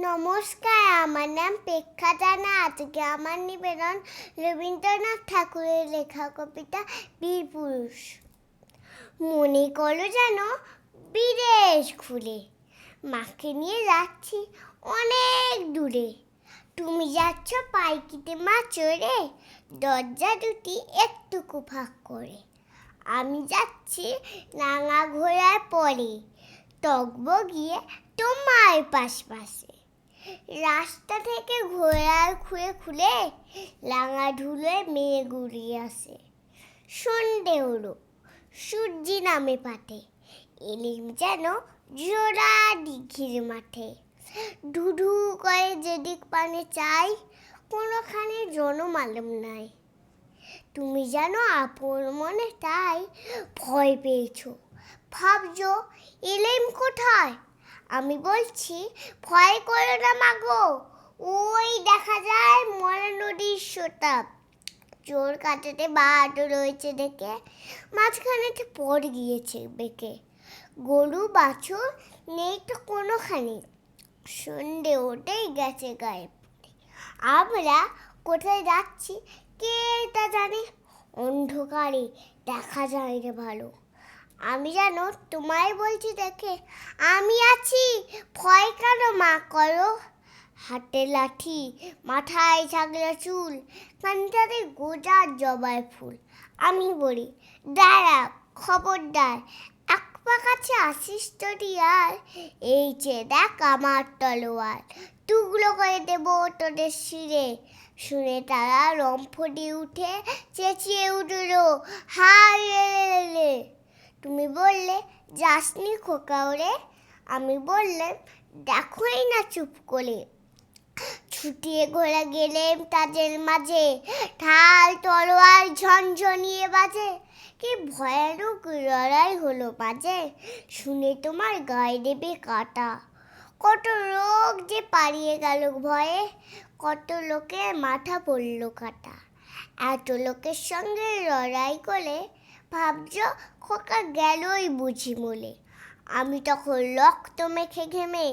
নমস্কার, আমার নাম পেক্ষা জানা। আজকে আমার নিবেদন রবীন্দ্রনাথ ঠাকুরের লেখা কবিতা বীরপুরুষ। মনে করো যেন বিদেশ ঘুরে, মাকে নিয়ে যাচ্ছি অনেক দূরে। তুমি যাচ্ছ পাইকিতে মা চড়ে, দরজা দুটি একটুকু ফাঁক করে। আমি যাচ্ছি রাঙা ঘোড়ার পরে, টগবগিয়ে তোমার পাশে। রাস্তা থেকে ঘোড়ার খুঁড়ে খুলে রাঙা ধুলোয় মেয়ে গুড়িয়ে আসে। সন্ধে হলো, সূর্যি নামে পাঠে, এলিম যেন জোড়া দিঘির মাঠে। ধুধু করে যেদিক পানে চাই, কোনোখানে জনমালম নাই। তুমি যেন আপন মনে তাই ভয় পেয়েছো, ভাবছো এলিম কোথায়। আমি বলছি ভয় করো না মাগো, ওই দেখা যায় মরা নদীর সোতা। চোর কাটাতে বাহাদুর রয়েছে দেখে, মাঝখানেতে পড়ে গিয়েছে বেঁকে। গরু বাছুর নেই তো কোনোখানে, সন্ধে ওঠেই গেছে গায়ে। আমরা কোথায় যাচ্ছি কে তা জানে, অন্ধকারে দেখা যায় রে ভালো। আমি জানো তোমায় বলছি দেখে, আমি আছি, ভয় কেন মা করো। হাতে লাঠি, মাথায় ছাগলা চুল, কানটাতে গোজার জবার ফুল। আমি বলি দাঁড়া, খবরদার, এক পা কাছে আসিস যদি আর, এই যে দেখ আমার তলোয়ার, টুকরো করে দেবো তোদের শিরে। শুনে তারা রম্ফটি উঠে চেঁচিয়ে উঠল, হায় রে। তুমি বললে যাসনি খোকা ওরে। আমি বললাম দেখোই না চুপ করে। ছুটিয়ে ঘোরা গেলেম তাদের মাঝে, ঢাল তলোয়ার ঝনঝনিয়ে বাজে। কি ভয়ানক লড়াই হলো মাঝে, শুনে তোমার গায়ে দেবে কাটা। কত লোক যে পালিয়ে গেল ভয়ে, কত লোকের মাথা পড়ল কাটা। এত লোকের সঙ্গে লড়াই করে ভাবছো খোকা গেলই বুঝি মলে। আমি তখন রক্ত মেখে ঘেমে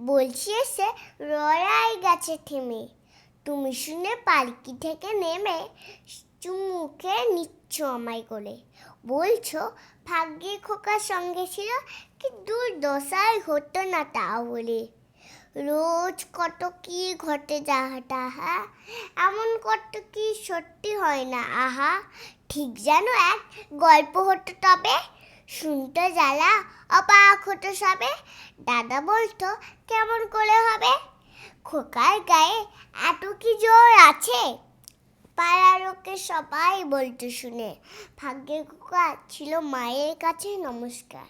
বলছি এসে লড়াই গেছে থেমে। তুমি শুনে পালকি থেকে নেমে চুমুকে নিচ্ছ আমায় কোলে। বলছো ভাগ্যে খোকার সঙ্গে ছিল, কি দুর্দশাই হতো না তাহলে। রোজ কত কি ঘটে যাহা, এমন কত কি সত্যি হয় না আহা। ঠিক যেন এক গল্প হতো তবে, শুনতে জ্বালা অবাক হতো সবে। দাদা বলতো কেমন করে হবে, খোকার গায়ে এত কি জোর আছে। পাড়ার লোকে সবাই বলতো শুনে, ভাগ্যের খোকা ছিল মায়ের কাছে। নমস্কার।